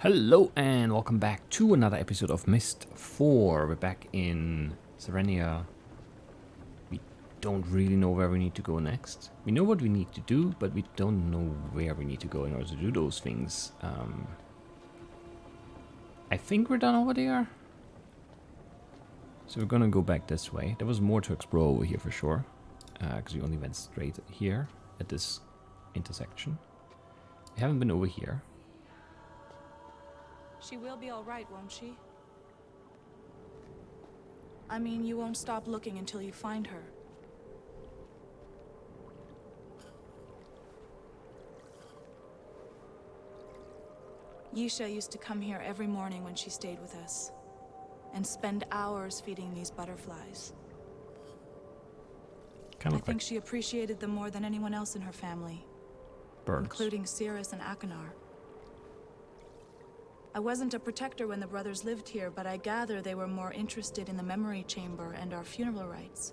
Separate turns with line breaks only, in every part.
Hello and welcome back to another episode of Myst IV. We're back in Serenia. We don't really know where we need to go next. We know what we need to do, but we don't know where we need to go in order to do those things. I think we're done over there. So we're gonna go back this way. There was more to explore over here for sure. Because we only went straight here at this intersection. We haven't been over here.
She will be all right, won't she? I mean, you won't stop looking until you find her. Yisha used to come here every morning when she stayed with us, and spend hours feeding these butterflies. I think she appreciated them more than anyone else in her family, including Cirrus and Akanar. I wasn't a protector when the brothers lived here, but I gather they were more interested in the memory chamber and our funeral rites.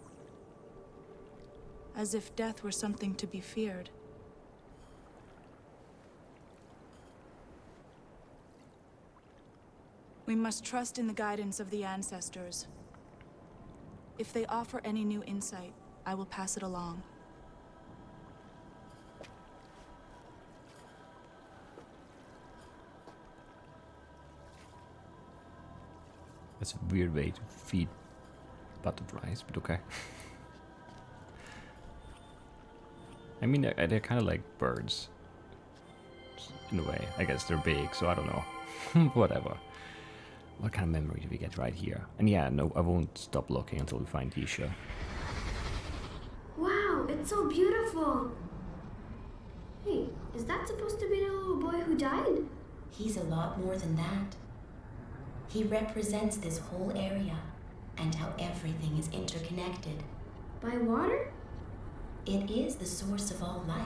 As if death were something to be feared. We must trust in the guidance of the ancestors. If they offer any new insight, I will pass it along.
That's a weird way to feed butterflies, but okay. I mean, they're kind of like birds. In a way. I guess they're big, so I don't know. Whatever. What kind of memory do we get right here? And yeah, no, I won't stop looking until we find Yisha.
Wow, it's so beautiful! Hey, is that supposed to be the little boy who died?
He's a lot more than that. He represents this whole area, and how everything is interconnected.
By water?
It is the source of all life.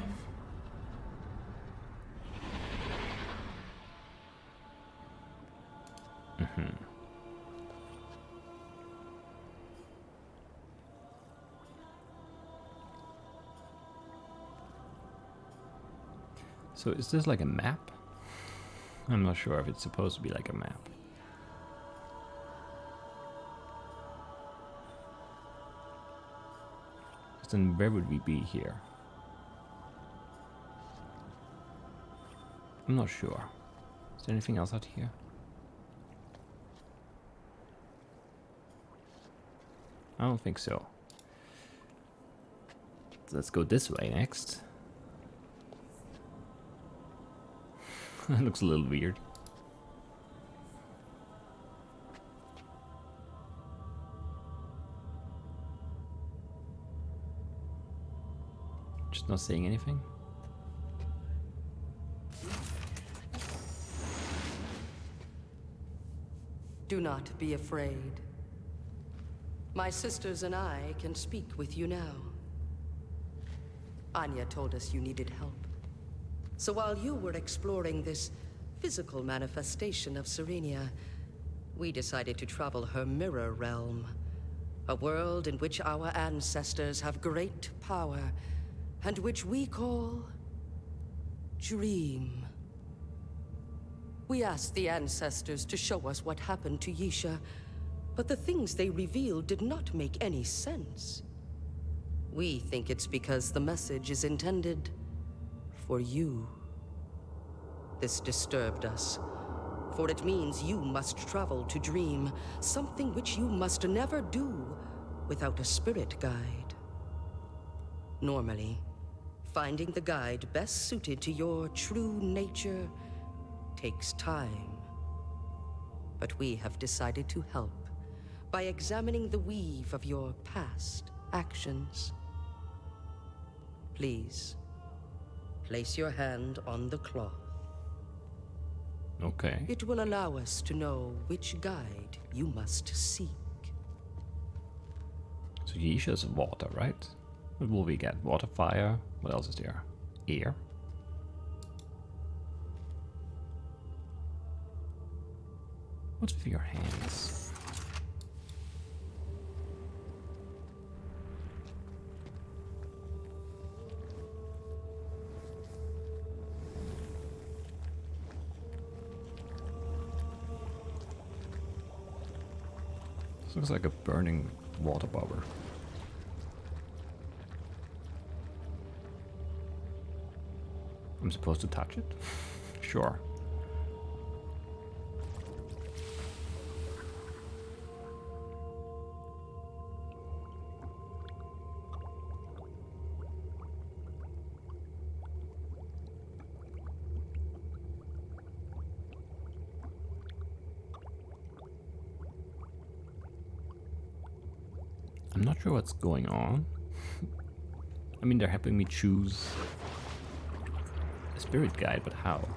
So is this like a map? I'm not sure if it's supposed to be like a map. Then where would we be here? I'm not sure. Is there anything else out here? I don't think so. Let's go this way next. That looks a little weird. Just not saying anything.
Do not be afraid. My sisters and I can speak with you now. Anya told us you needed help. So while you were exploring this physical manifestation of Serenia, we decided to travel her mirror realm. A world in which our ancestors have great power, and which we call Dream. We asked the ancestors to show us what happened to Yisha, but the things they revealed did not make any sense. We think it's because the message is intended for you. This disturbed us, for it means you must travel to Dream, something which you must never do without a spirit guide. Normally, finding the guide best suited to your true nature takes time. But we have decided to help by examining the weave of your past actions. Please, place your hand on the cloth.
Okay.
It will allow us to know which guide you must seek.
So Yisha's water, right? What will we get? Water, fire. What else is there? Air. What's with your hands? This looks like a burning water bubble. I'm supposed to touch it? Sure. I'm not sure what's going on. I mean, they're helping me choose a spirit guide, but how?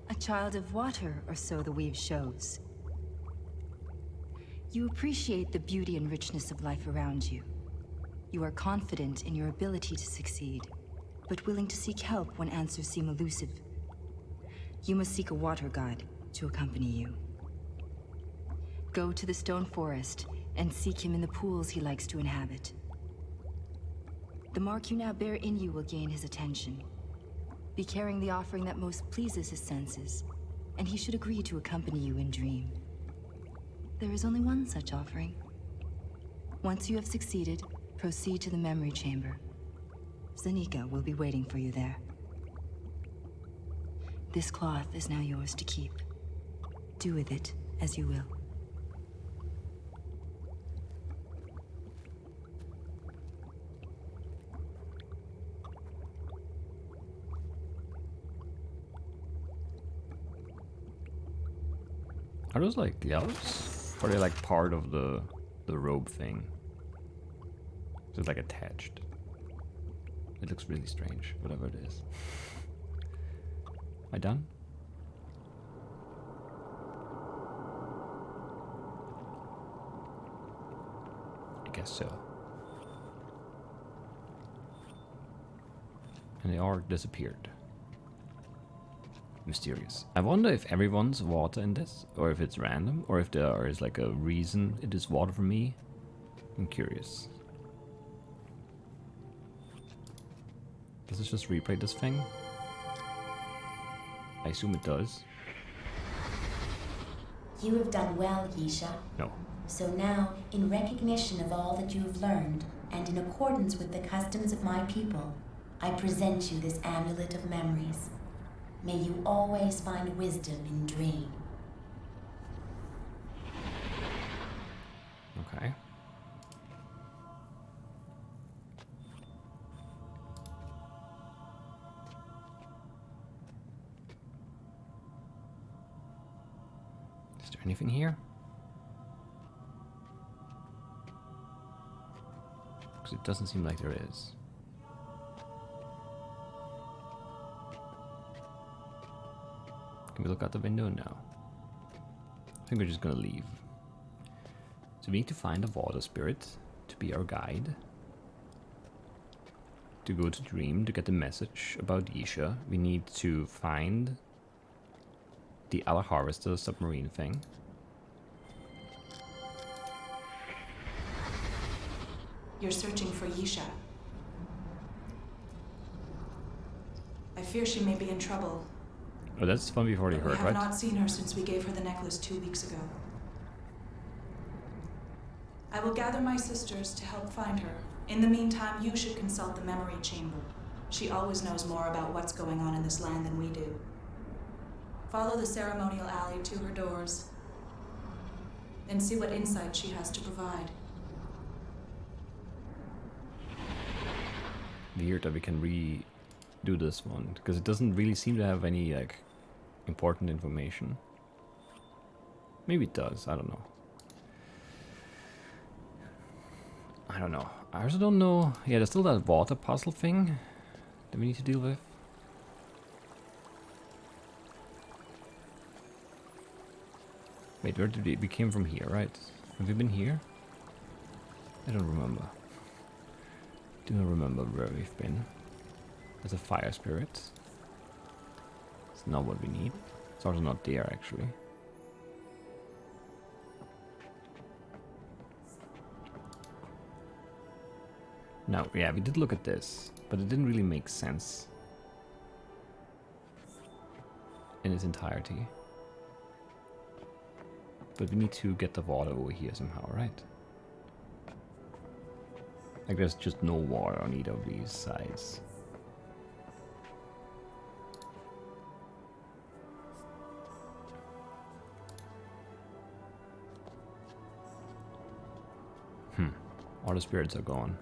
A child of water, or so the weave shows. You appreciate the beauty and richness of life around you. You are confident in your ability to succeed, but willing to seek help when answers seem elusive. You must seek a water god to accompany you. Go to the stone forest and seek him in the pools he likes to inhabit. The mark you now bear in you will gain his attention. Be carrying the offering that most pleases his senses, and he should agree to accompany you in dream. There is only one such offering. Once you have succeeded, proceed to the memory chamber. Zanika will be waiting for you there. This cloth is now yours to keep. Do with it as you will.
Are those like gloves? Or are they like part of the robe thing? Is it like attached? It looks really strange, whatever it is. Am I done? I guess so. And the arc disappeared. Mysterious. I wonder if everyone's water in this, or if it's random, or if there is like a reason it is water for me. I'm curious. Does it just replay this thing? I assume it does.
You have done well, Yisha.
No.
So now, in recognition of all that you have learned, and in accordance with the customs of my people, I present you this amulet of memories. May you always find wisdom in dream.
Okay. Is there anything here? Because it doesn't seem like there is. Can we look out the window? No. I think we're just gonna leave. So we need to find a water spirit to be our guide. To go to Dream to get the message about Yisha, we need to find the Ala Harvester submarine thing.
You're searching for Yisha. I fear she may be in trouble.
Oh, that's one we've already
We
heard,
have
right?
not seen her since we gave her the necklace 2 weeks ago. I will gather my sisters to help find her. In the meantime, you should consult the memory chamber. She always knows more about what's going on in this land than we do. Follow the ceremonial alley to her doors and see what insight she has to provide.
Weird that we can redo this one, because it doesn't really seem to have any like important information. Maybe it does, I don't know. I don't know. I also don't know. Yeah, there's still that water puzzle thing that we need to deal with. Wait, where did we came from here, right? Have we been here? I don't remember. Do not remember where we've been. There's a fire spirit. It's not what we need. It's also not there, actually. No, yeah, we did look at this, but it didn't really make sense in its entirety. But we need to get the water over here somehow, right? Like there's just no water on either of these sides. All the spirits are gone.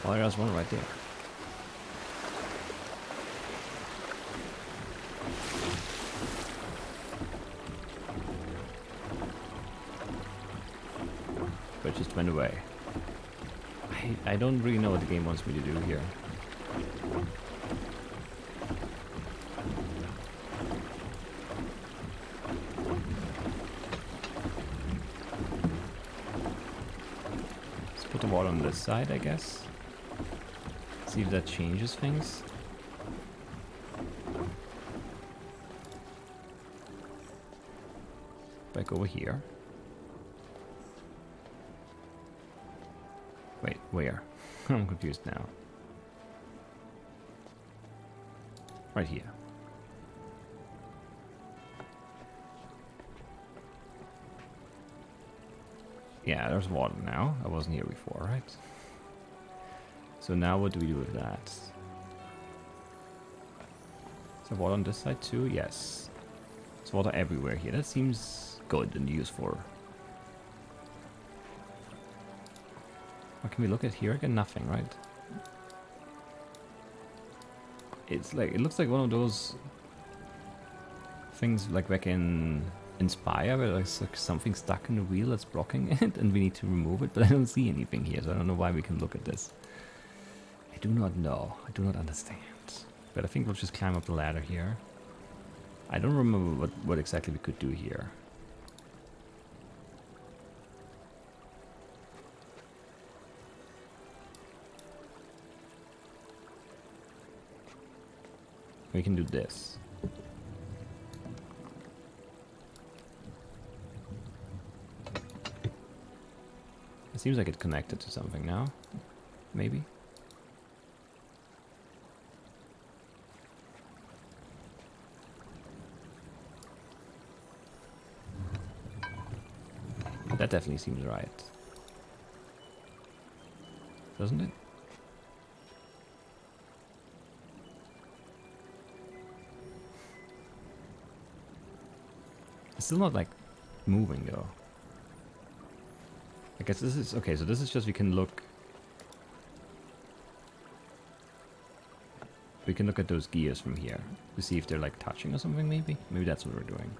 Oh, there's one right there. But it just went away. I don't really know what the game wants me to do here. Put the water on this side, I guess. See if that changes things. Back over here. Wait, where? I'm confused now. Right here. Yeah, there's water now. I wasn't here before, right? So now what do we do with that? Is there water on this side too? Yes. There's water everywhere here. That seems good and useful. What can we look at here again? Nothing, right? It's like, it looks like one of those things like back in Inspire, where there's like something stuck in the wheel that's blocking it and we need to remove it, but I don't see anything here, so I don't know why we can look at this. I do not know. I do not understand. But I think we'll just climb up the ladder here. I don't remember what exactly we could do here. We can do this. It seems like it's connected to something now. Maybe. That definitely seems right. Doesn't it? It's still not like moving though. I guess this is okay, so this is just we can look at those gears from here to see if they're like touching or something, maybe? Maybe that's what we're doing.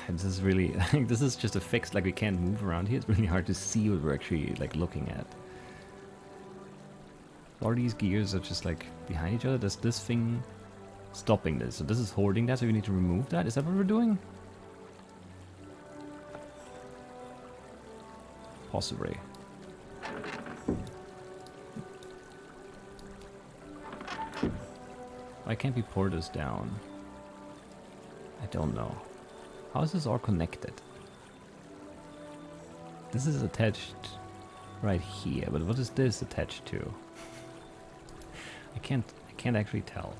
This is really this is just a fix, like we can't move around here. It's really hard to see what we're actually like looking at. All these gears are just like behind each other. There's this thing stopping this. So this is holding that, so we need to remove that. Is that what we're doing? Possibly. Why can't we pour this down? I don't know. How is this all connected? This is attached right here, but what is this attached to? I can't actually tell.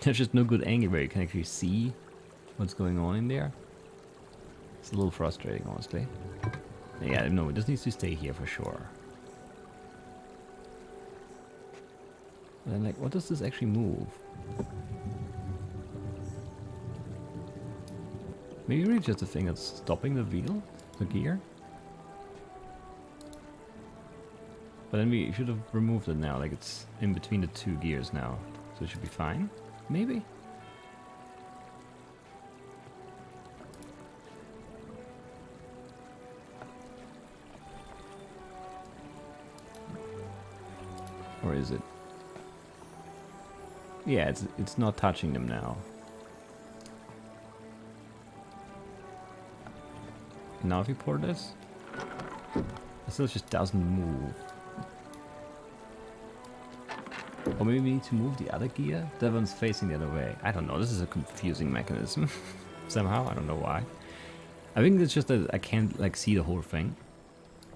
There's just no good angle where you can actually see what's going on in there. It's a little frustrating, honestly. Yeah, no, this needs to stay here for sure. And then, like, what does this actually move? Maybe really just a thing that's stopping the wheel? The gear? But then we should have removed it now, like it's in between the two gears now. So it should be fine? Maybe? Or is it? Yeah, it's not touching them now. Now if you pour this, it still just doesn't move. Or maybe we need to move the other gear? That one's facing the other way. I don't know, this is a confusing mechanism. Somehow, I don't know why. I think it's just that I can't like see the whole thing.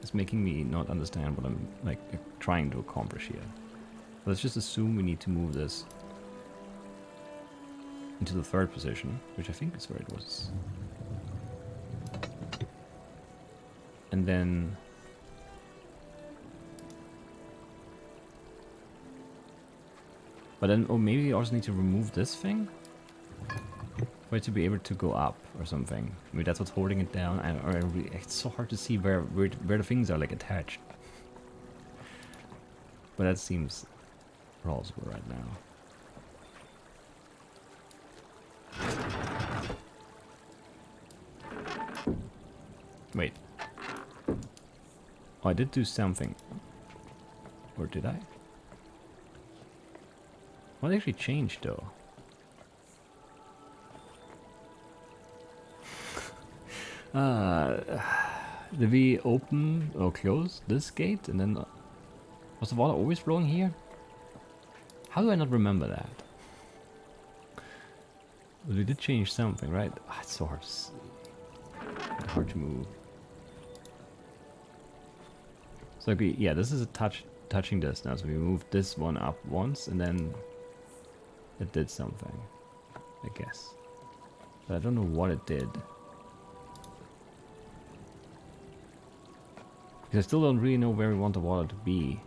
It's making me not understand what I'm like trying to accomplish here. Let's just assume we need to move this into the third position, which I think is where it was. And then... But then, oh, maybe we also need to remove this thing? For it to be able to go up or something. Maybe that's what's holding it down. It's so hard to see where the things are like attached. But that seems plausible right now. Wait. Oh, I did do something. Or did I? What actually changed though? Did we open or close this gate and then... was the water always flowing here? How do I not remember that? But we did change something, right? It's so hard to see. Hard to move. So okay, yeah, this is a touching this now. So we moved this one up once and then it did something, I guess. But I don't know what it did. Because I still don't really know where we want the water to be.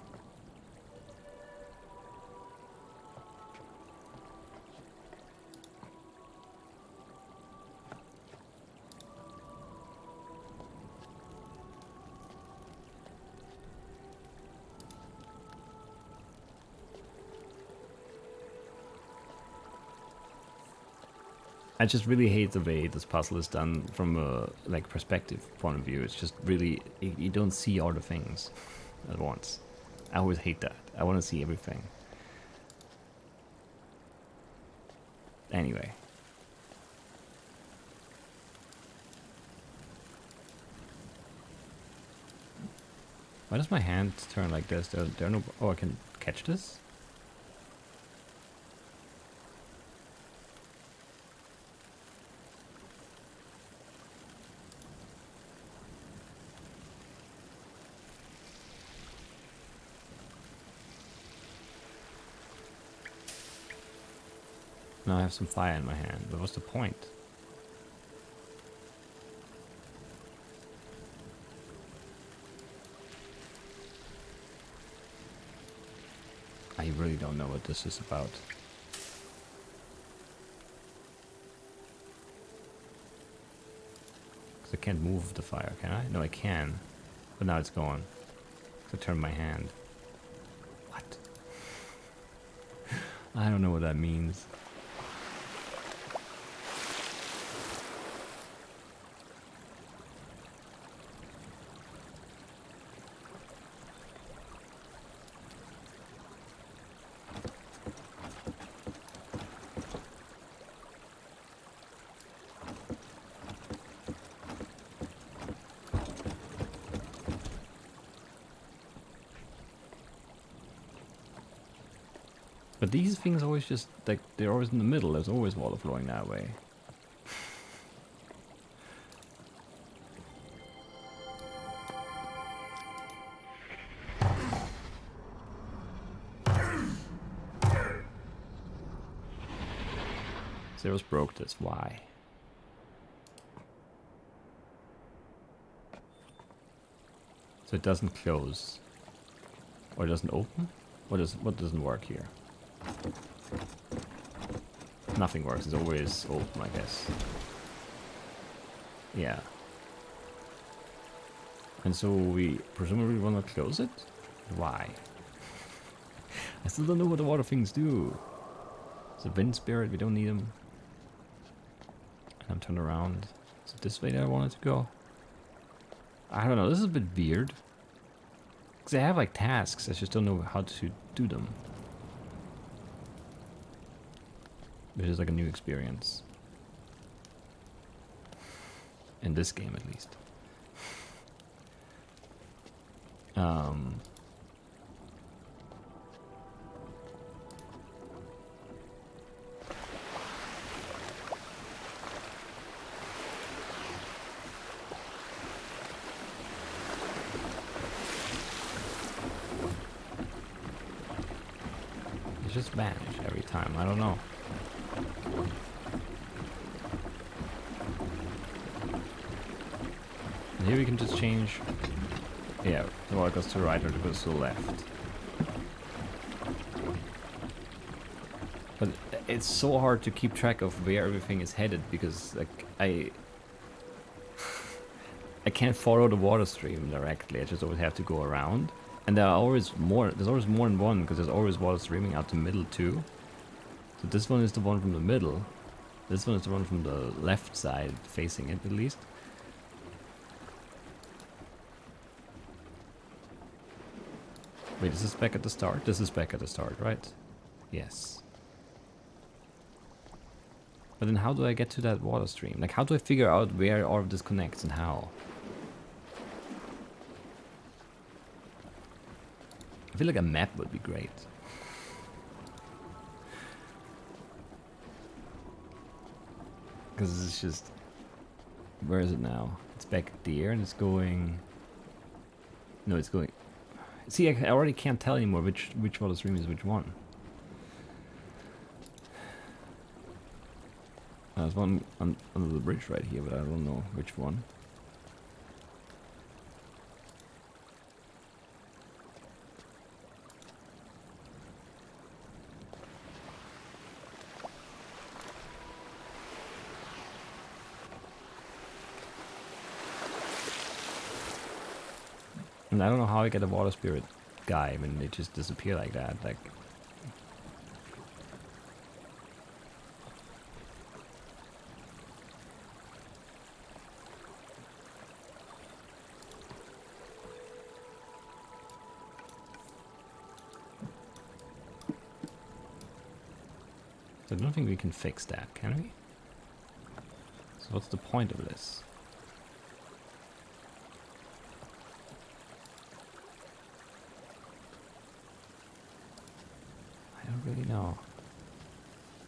I just really hate the way this puzzle is done from a like perspective point of view. It's just really you don't see all the things at once. I always hate that. I want to see everything. Anyway. Why does my hand turn like this? There are no... Oh, I can catch this? Now I have some fire in my hand, but what's the point? I really don't know what this is about. Because I can't move the fire, can I? No, I can. But now it's gone. So I turn my hand. What? I don't know what that means. But these things always just, like, they're always in the middle. There's always water flowing that way. Zeros broke this. Why? So it doesn't close. Or it doesn't open? What doesn't work here? Nothing works. It's always open, I guess. Yeah. And so we presumably want to close it? Why? I still don't know what the water things do. It's a wind spirit. We don't need them. And I'm turned around. Is it this way that I wanted to go? I don't know. This is a bit weird. Because I have like tasks. I just don't know how to do them. Which is like a new experience. In this game, at least. just vanish every time? I don't know. And here we can just change. Yeah, the water goes to the right or it goes to the left. But it's so hard to keep track of where everything is headed because like I can't follow the water stream directly. I just always have to go around. And there's always more than one because there's always water streaming out the middle too. So this one is the one from the middle. This one is the one from the left side facing it at least. Wait, this is back at the start? This is back at the start, right? Yes. But then how do I get to that water stream? Like, how do I figure out where all of this connects and how? I feel like a map would be great. Because it's just... Where is it now? It's back there and it's going... No, it's going... See, I already can't tell anymore which water stream is which one. There's one under the bridge right here, but I don't know which one. And I don't know how I get a water spirit guy. I mean, they just disappear like that. Like, I don't think we can fix that, can we? So what's the point of this? I don't really know.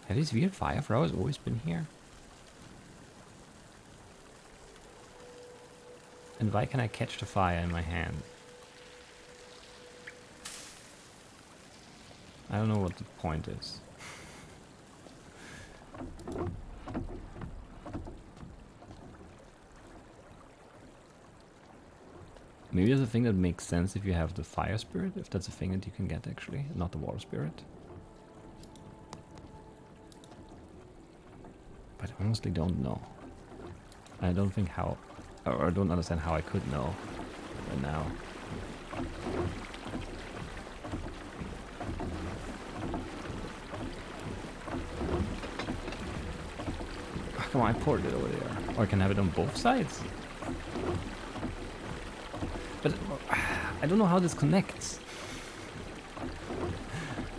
Have these weird fire flowers always been here? And why can I catch the fire in my hand? I don't know what the point is. Maybe there's a thing that makes sense if you have the fire spirit, if that's a thing that you can get actually, not the water spirit. But I honestly don't know. I don't think how, or I don't understand how I could know right now. Oh, come on, I poured it over there. Or I can have it on both sides. But I don't know how this connects.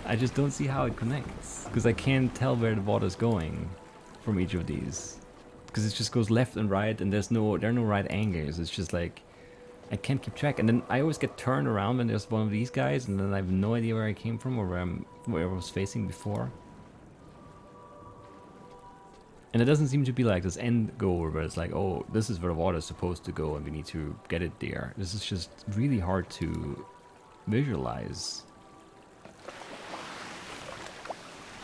I just don't see how it connects. Because I can't tell where the water's going from each of these. Because it just goes left and right and there are no right angles. It's just like, I can't keep track. And then I always get turned around when there's one of these guys and then I have no idea where I came from or where I was facing before. And it doesn't seem to be like this end goal where it's like, oh, this is where the water is supposed to go and we need to get it there. This is just really hard to visualize.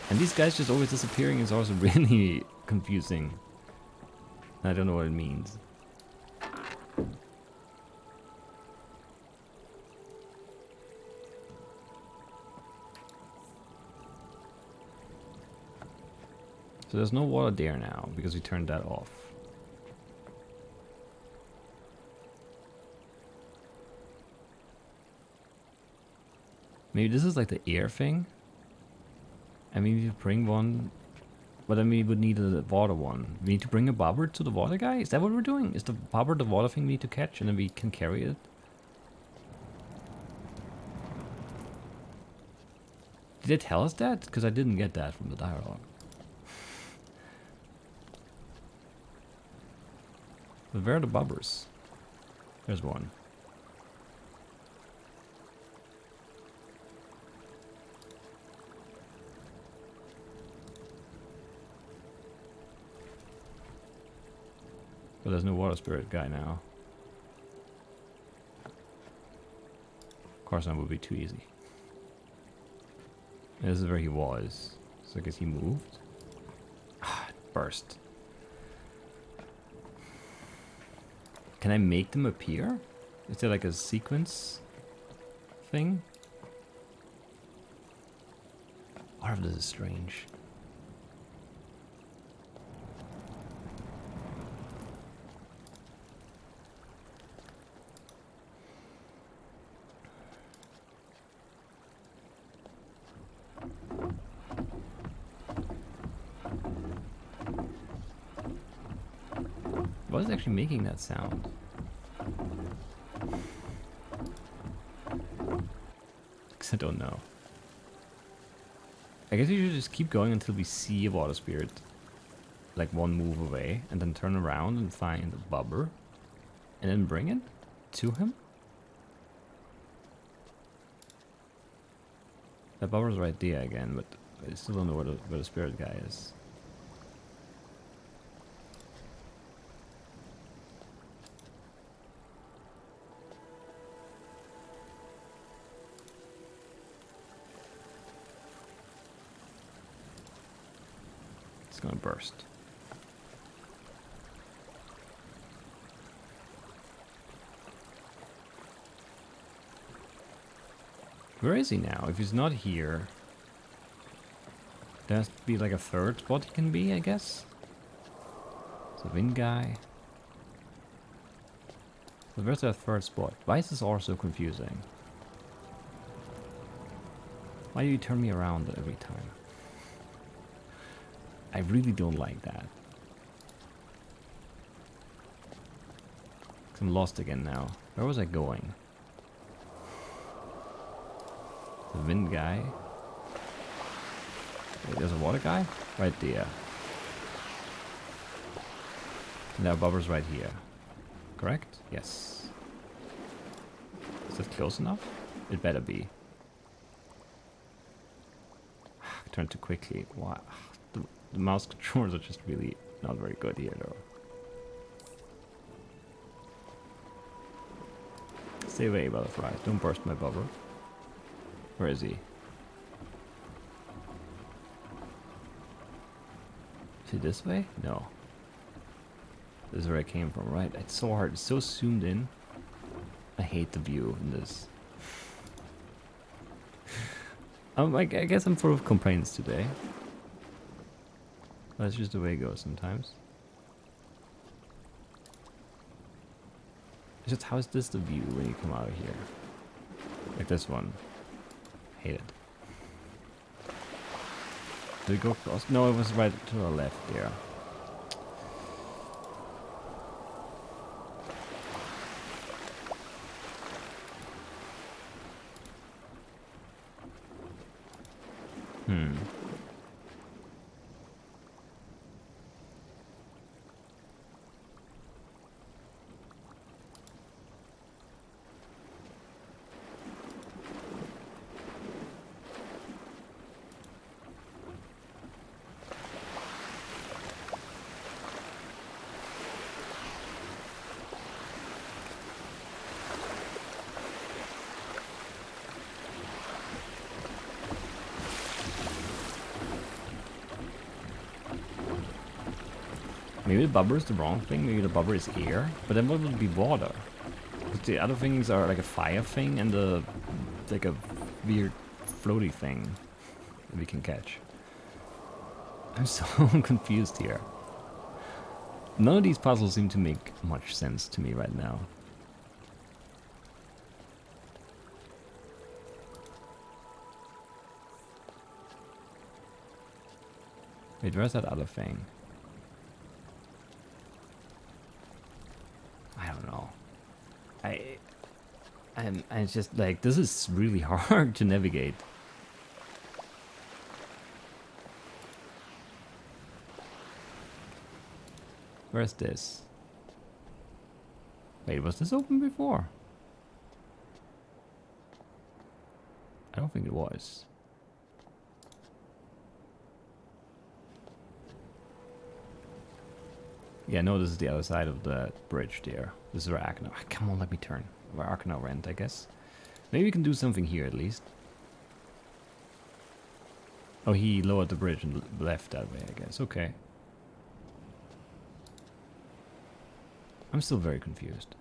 And these guys just always disappearing is also really confusing. I don't know what it means. So there's no water there now, because we turned that off. Maybe this is like the air thing? I mean, we need to bring one, but then we would need a water one. We need to bring a bobber to the water guy? Is that what we're doing? Is the bobber the water thing we need to catch, and then we can carry it? Did they tell us that? Because I didn't get that from the dialogue. But where are the bobbers? There's one. But there's no water spirit guy now. Of course, that would be too easy. This is where he was. So I guess he moved. Ah, it burst. Can I make them appear? Is there like a sequence thing? All of this is strange. What is actually making that sound? I don't know. I guess we should just keep going until we see a water spirit like one move away, and then turn around and find a bubber and then bring it to him. That bubber's right there again, but I still don't know where the spirit guy is. It's gonna burst. Where is he now? If he's not here, there has to be like a third spot he can be, I guess. It's a wind guy. So where's that third spot? Why is this all so confusing? Why do you turn me around every time? I really don't like that. I'm lost again now. Where was I going? The wind guy. Wait, there's a water guy? Right there. And our bubber's right here. Correct? Yes. Is that close enough? It better be. Turn too quickly. Wow. The mouse controls are just really not very good here though. Stay away, butterflies. Don't burst my bubble. Where is he? Is he this way? No. This is where I came from, right? It's so hard. It's so zoomed in. I hate the view in this. I guess I'm full of complaints today. That's just the way it goes sometimes. It's just, how is this the view when you come out of here? Like this one. Hate it. Did it go across? No, it was right to the left there. Maybe the bubber is the wrong thing, maybe the bubber is air, but then what would be water? Because the other things are like a fire thing and like a weird floaty thing that we can catch. I'm so confused here. None of these puzzles seem to make much sense to me right now. Wait, where's that other thing? I don't know. I'm just like, this is really hard to navigate. Where's this? Wait, was this open before? I don't think it was. Yeah, no, this is the other side of the bridge there. This is where Arkana... Come on, let me turn. Where Arkana went, I guess. Maybe we can do something here at least. Oh, he lowered the bridge and left that way, I guess. Okay. I'm still very confused.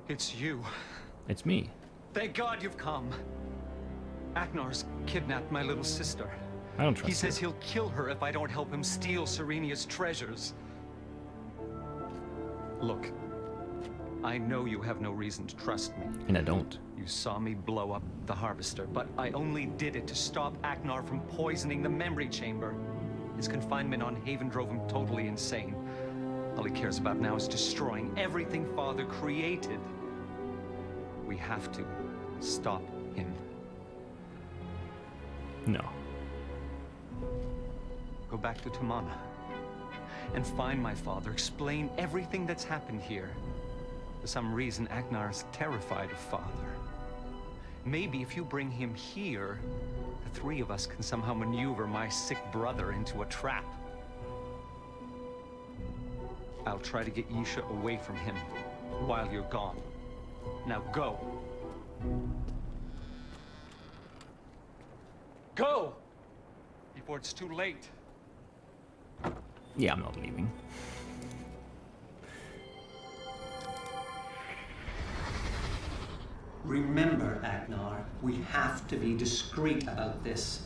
It's you.
It's me.
Thank God you've come. Agnar's kidnapped my little sister.
I don't trust
He says
you.
he'll kill her if I don't help him steal Serenia's treasures. Look, I know you have no reason to trust me.
And I don't.
You saw me blow up the Harvester, but I only did it to stop Agnar from poisoning the memory chamber. His confinement on Haven drove him totally insane. All he cares about now is destroying everything Father created. We have to stop him.
No.
Go back to Tamana and find my father. Explain everything that's happened here. For some reason, Agnar is terrified of Father. Maybe if you bring him here, the three of us can somehow maneuver my sick brother into a trap. I'll try to get Yisha away from him while you're gone. Now go. Go! Before it's too late.
Yeah, I'm not leaving.
Remember, Agnar, we have to be discreet about this.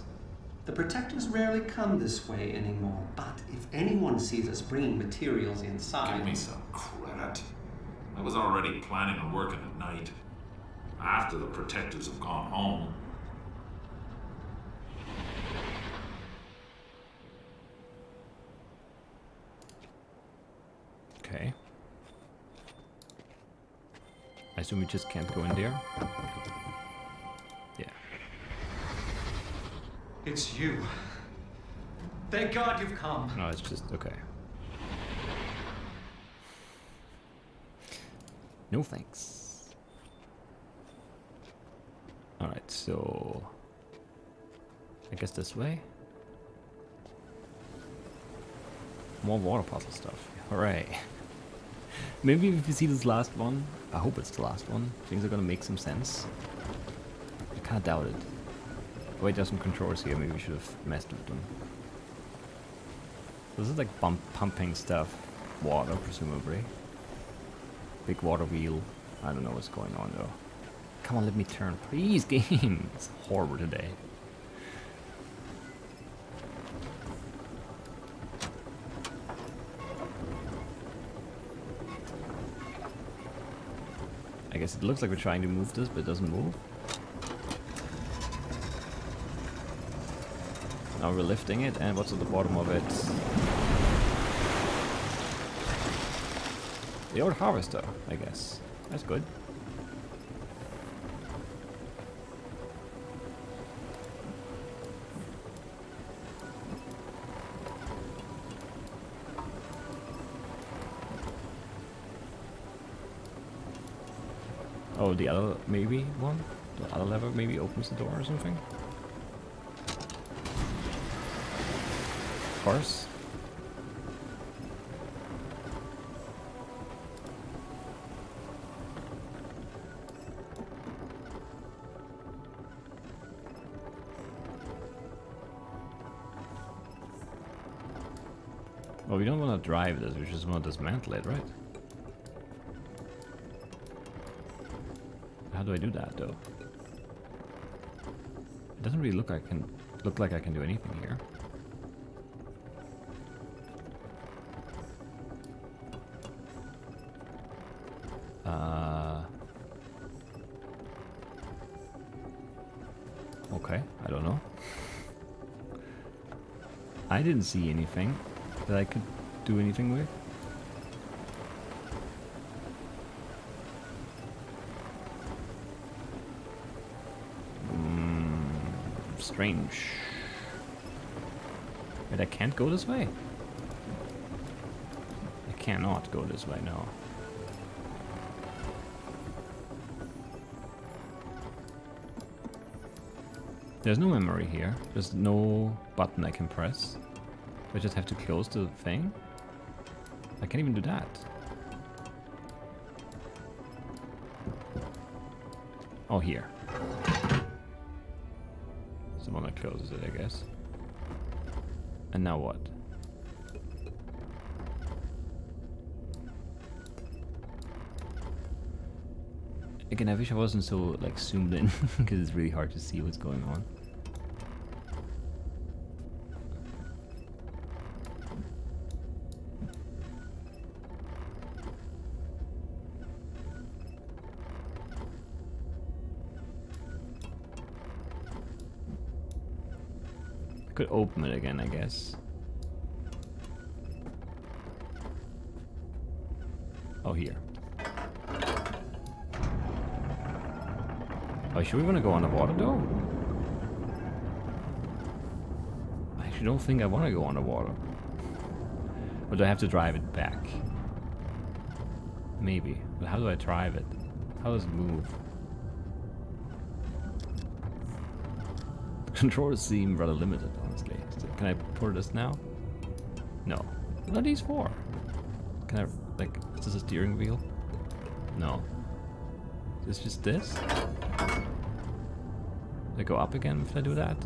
The Protectors rarely come this way anymore, but if anyone sees us bringing materials inside...
Give me some credit. I was already planning on working at night. After the Protectors have gone home.
Okay. I assume we just can't go in there? Yeah.
It's you. Thank God you've come.
No, it's just... okay. No thanks. Alright, so... I guess this way? More water puzzle stuff. Hooray. Maybe if you see this last one, I hope it's the last one, things are gonna make some sense. I kinda doubt it. Wait, there's some controls here, maybe we should have messed with them. This is like pumping stuff. Water, presumably. Big water wheel. I don't know what's going on though. Come on, let me turn. Please, game! It's horrible today. I guess it looks like we're trying to move this, but it doesn't move. Now we're lifting it, and what's at the bottom of it? The old harvester, I guess. That's good. Oh, the other maybe one? The other lever maybe opens the door or something? Of course. Well, we don't want to drive this, we just want to dismantle it, right? How do I do that, though? It doesn't really look like I can do anything here. Okay, I don't know. I didn't see anything that I could do anything with. Strange. Wait, I can't go this way? I cannot go this way, no. There's no memory here. There's no button I can press. I just have to close the thing? I can't even do that. Oh, here. It's the one that closes it, I guess. And now what? Again, I wish I wasn't so like zoomed in because it's really hard to see what's going on. I could open it again, I guess. Oh, here. Oh, should we want to go underwater though? I actually don't think I want to go underwater. Or do I have to drive it back? Maybe. But how do I drive it? How does it move? The controls seem rather limited, honestly. So can I pull this now? No. What are these for? Can I, like, is this a steering wheel? No. Is this just this? Do I go up again if I do that?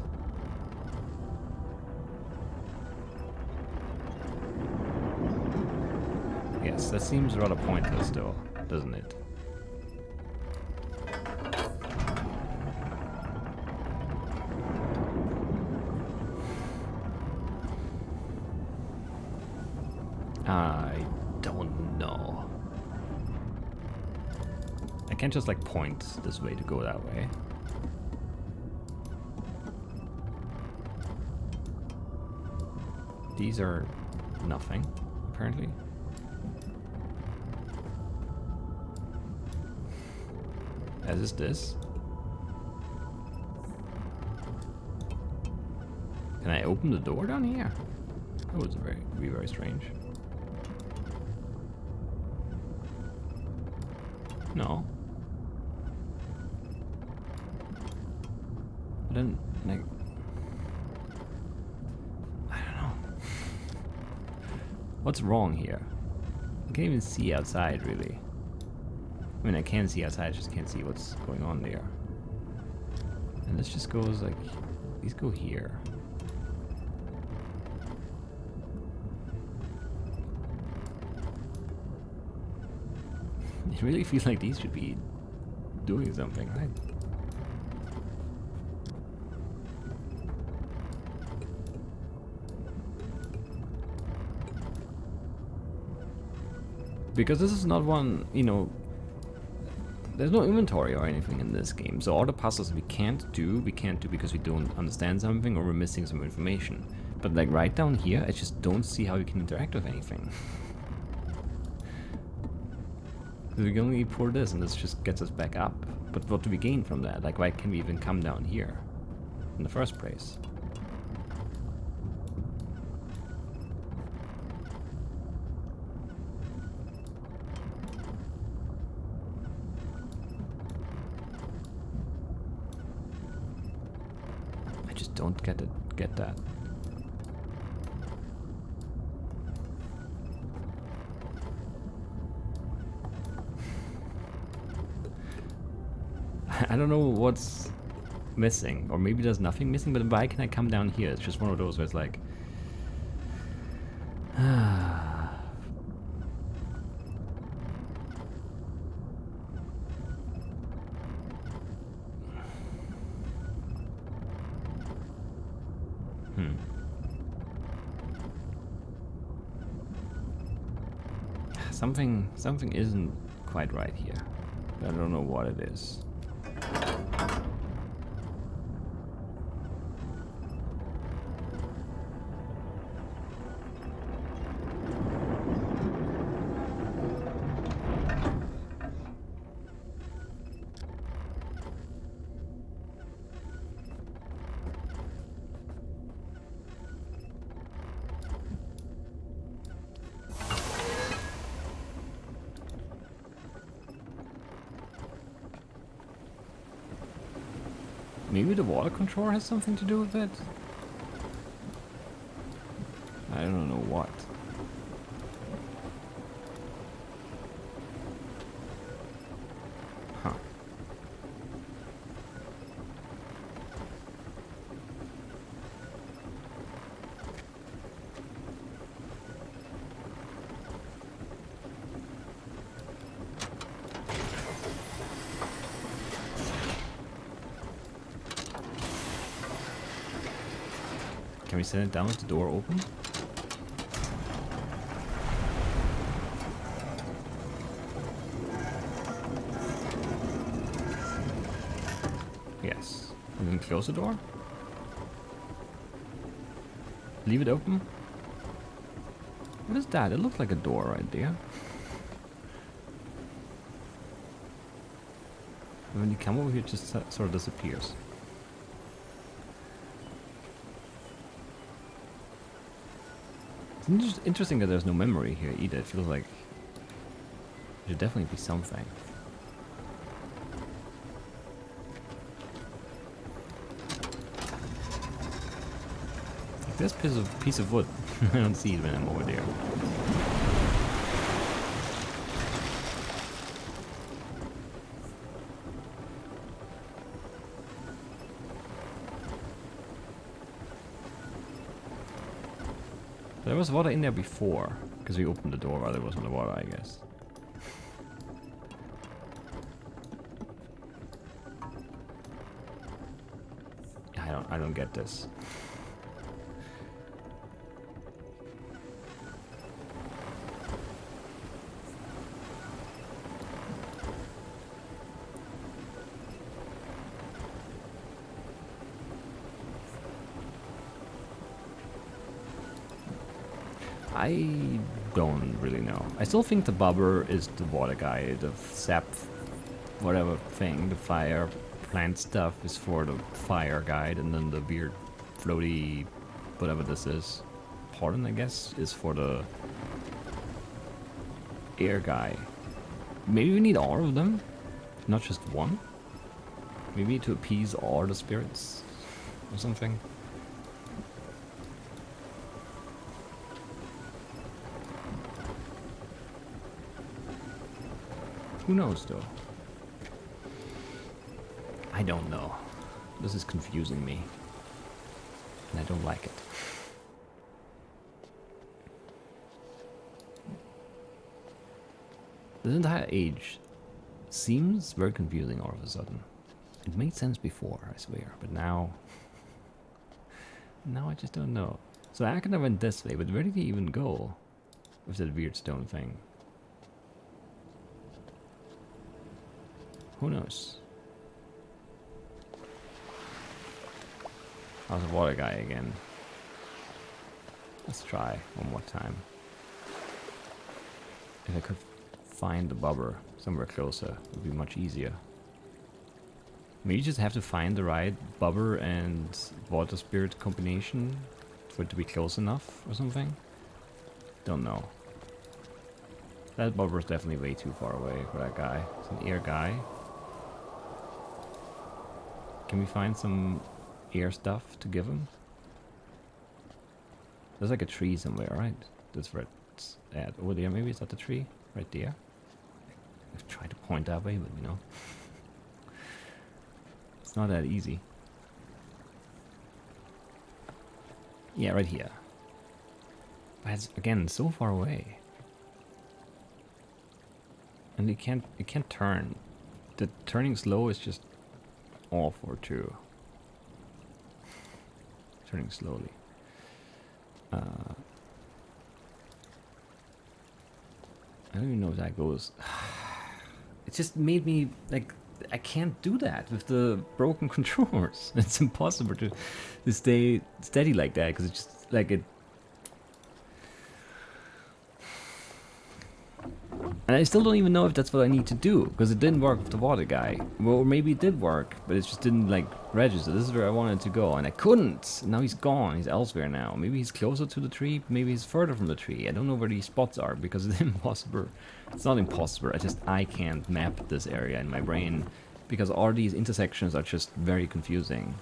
Yes, that seems rather pointless though, doesn't it? I don't know. I can't just like point this way to go that way. These are nothing, apparently. As is this. Can I open the door down here? That was very strange. No. But then, like, I don't know. What's wrong here? I can't even see outside, really. I mean, I can see outside, I just can't see what's going on there. And this just goes like, these go here. It really feels like these should be doing something, right? Because this is not one, you know, there's no inventory or anything in this game, so all the puzzles we can't do because we don't understand something or we're missing some information. But like right down here, I just don't see how you can interact with anything. Because we can only pour this and this just gets us back up. But what do we gain from that? Like, why can we even come down here in the first place? Don't get that. I don't know what's missing, or maybe there's nothing missing, but why can I come down here? It's just one of those where it's like Something isn't quite right here. I don't know what it is. Maybe the water controller has something to do with it? I don't know what. Huh. Can we set it down with the door open? Yes. And then close the door? Leave it open? What is that? It looks like a door right there. And when you come over here, it just sort of disappears. It's interesting that there's no memory here either. It feels like there should definitely be something. Like this piece of wood. I don't see it when I'm over there. There was water in there before, because we opened the door while there was no water, I guess. I don't get this. I don't really know. I still think the bubber is the water guy, the sap, whatever thing, the fire plant stuff is for the fire guide, and then the weird floaty, whatever this is, pollen I guess, is for the air guy. Maybe we need all of them, not just one. Maybe to appease all the spirits or something. Who knows, though? I don't know. This is confusing me. And I don't like it. This entire age seems very confusing all of a sudden. It made sense before, I swear, but now... now I just don't know. So I could have went this way, but where did he even go? With that weird stone thing? Who knows? How's the water guy again? Let's try one more time. If I could find the bubber somewhere closer, it would be much easier. Maybe you just have to find the right bubber and water spirit combination for it to be close enough or something? Don't know. That bubber is definitely way too far away for that guy. It's an air guy. Can we find some air stuff to give him? There's like a tree somewhere, right? That's where it's at. Over there, maybe it's at the tree? Right there? I've tried to point that way, but you know. It's not that easy. Yeah, right here. But it's, again, so far away. And it can't turn. The turning slow is just off or two. Turning slowly. I don't even know if that goes. It just made me like I can't do that with the broken controllers. It's impossible to stay steady like that because it's just like it. And I still don't even know if that's what I need to do, because it didn't work with the water guy. Well, or maybe it did work, but it just didn't like register. This is where I wanted to go, and I couldn't. Now he's gone. He's elsewhere now. Maybe he's closer to the tree. Maybe he's further from the tree. I don't know where these spots are because it's impossible. It's not impossible. I can't map this area in my brain because all these intersections are just very confusing.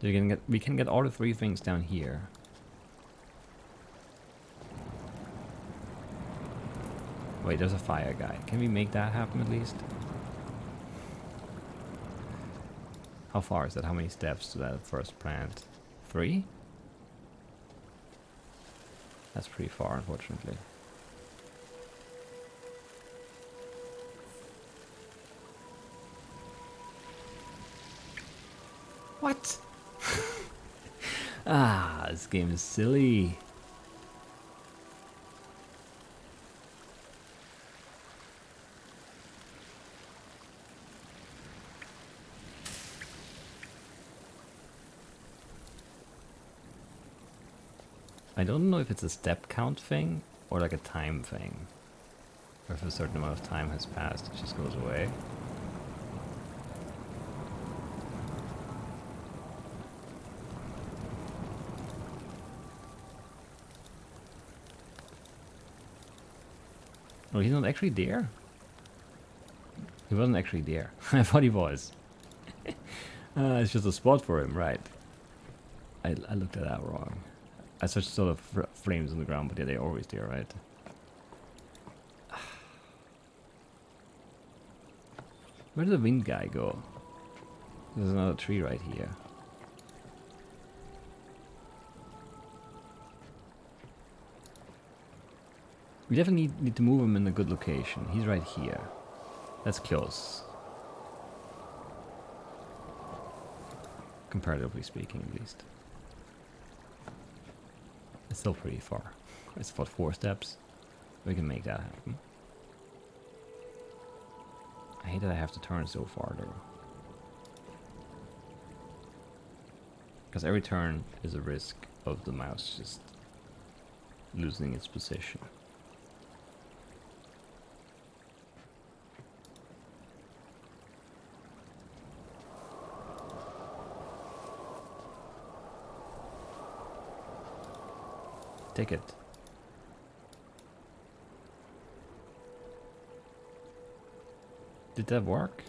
So we can get all the 3 things down here. Wait, there's a fire guy. Can we make that happen at least? How far is that? How many steps to that first plant? 3? That's pretty far, unfortunately. What? Ah, this game is silly. I don't know if it's a step count thing or like a time thing. Or if a certain amount of time has passed, it just goes away. Oh, he's not actually there? He wasn't actually there. I thought he was. It's just a spot for him, right. I looked at that wrong. I searched sort of frames on the ground, but yeah, they're always there, right? Where did the wind guy go? There's another tree right here. We definitely need to move him in a good location. He's right here. That's close. Comparatively speaking, at least. It's still pretty far. It's about 4 steps. We can make that happen. I hate that I have to turn so far though. Because every turn is a risk of the mouse just losing its position. Take it. Did that work?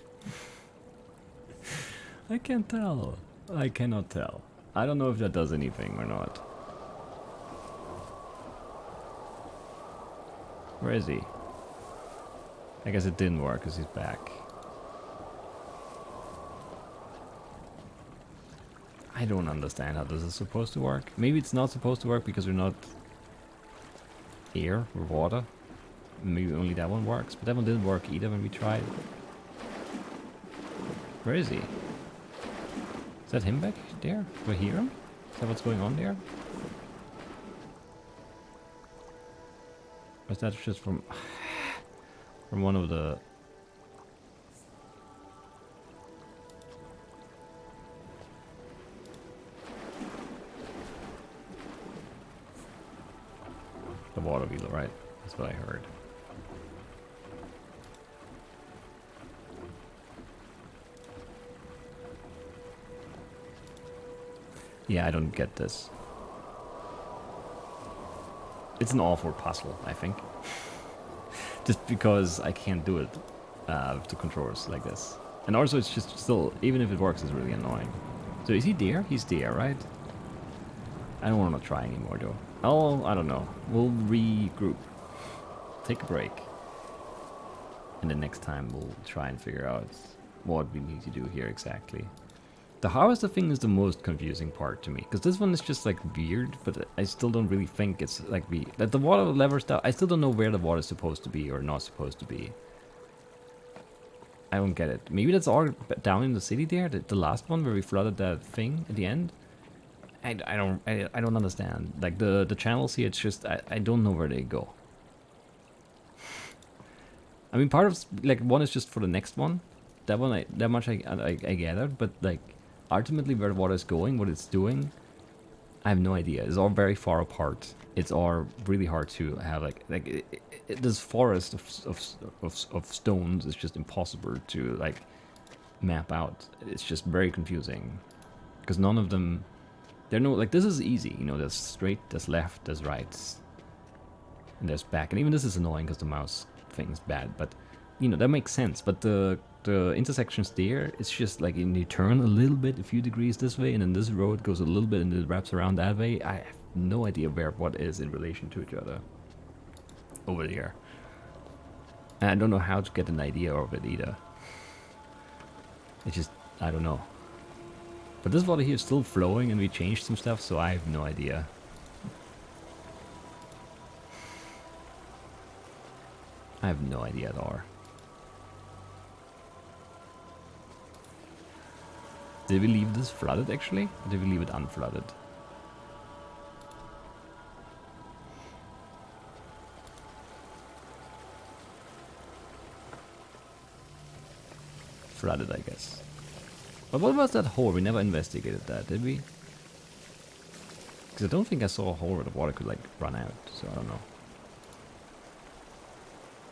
I can't tell. I cannot tell. I don't know if that does anything or not. Where is he? I guess it didn't work because he's back. I don't understand how this is supposed to work. Maybe it's not supposed to work because we're not air or water. Maybe only that one works, but that one didn't work either when we tried. Where is he? Is that him back there? Do I hear him? Is that what's going on there? Or is that just from one of the... the water wheel, right? That's what I heard. Yeah, I don't get this. It's an awful puzzle, I think. Just because I can't do it with the controllers like this. And also it's just still, even if it works, it's really annoying. So is he there? He's there, right? I don't want to try anymore though. Oh, I don't know. We'll regroup. Take a break. And then next time we'll try and figure out what we need to do here exactly. The harvester thing is the most confusing part to me, because this one is just like weird, but I still don't really think it's like that the water lever stuff. I still don't know where the water is supposed to be or not supposed to be. I don't get it. Maybe that's all down in the city there, the last one where we flooded that thing at the end. I don't understand. Like the channels here, it's just I don't know where they go. I mean, part of like one is just for the next one. That one, that much I gathered, but like. Ultimately, where the water is going, what it's doing, I have no idea. It's all very far apart. It's all really hard to have this forest of stones is just impossible to like map out. It's just very confusing because none of them. They're no like this is easy. You know, there's straight, there's left, there's right, and there's back. And even this is annoying because the mouse thing is bad. But you know that makes sense. But the the intersections there, it's just like you turn a little bit, a few degrees this way, and then this road goes a little bit and it wraps around that way. I have no idea where what is in relation to each other over there. And I don't know how to get an idea of it either. It's just, I don't know. But this water here is still flowing and we changed some stuff, so I have no idea. I have no idea at all. Did we leave this flooded actually? Or did we leave it unflooded? Flooded, I guess. But what was that hole? We never investigated that, did we? Because I don't think I saw a hole where the water could like run out, so I don't know.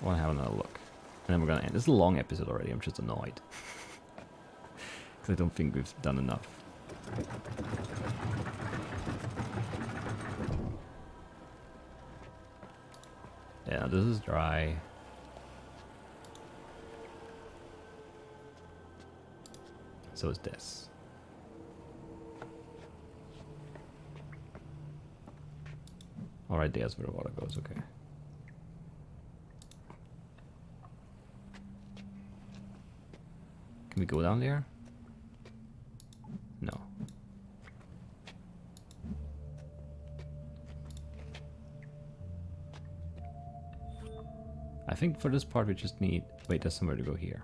I want to have another look. And then we're gonna end. This is a long episode already, I'm just annoyed. Because I don't think we've done enough. Yeah, this is dry. So is this. Alright, there's where the water goes, okay. Can we go down there? No. I think for this part we just need... Wait, there's somewhere to go here.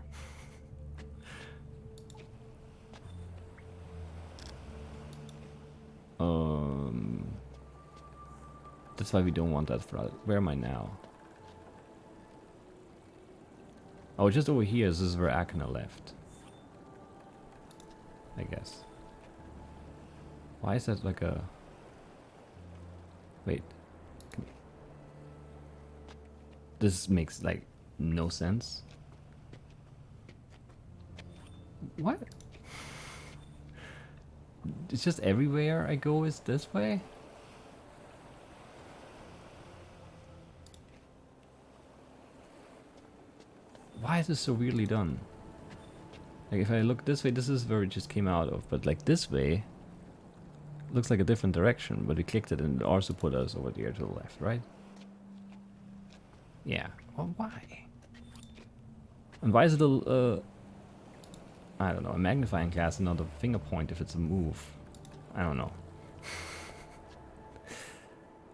That's why we don't want that flood. Where am I now? Oh, just over here. This is where Akana left. I guess. Why is that like a... Wait. This makes like no sense. What? It's just everywhere I go is this way? Why is this so weirdly done? Like if I look this way, this is where it just came out of, but like this way looks like a different direction, but we clicked it and it also put us over there to the left, right? Yeah. Well, why? And why is it a I don't know, a magnifying glass and not a finger point if it's a move? I don't know.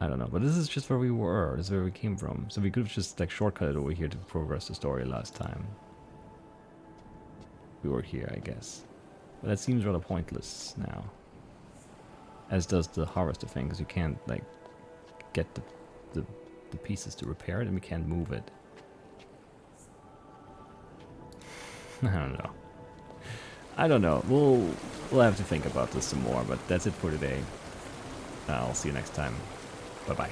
I don't know, but this is just where we were. This is where we came from. So we could have just like shortcutted over here to progress the story last time. We were here, I guess. But that seems rather pointless now. As does the harvester thing, because you can't like get the pieces to repair it and we can't move it. I don't know. We'll have to think about this some more, but that's it for today. I'll see you next time. Bye-bye.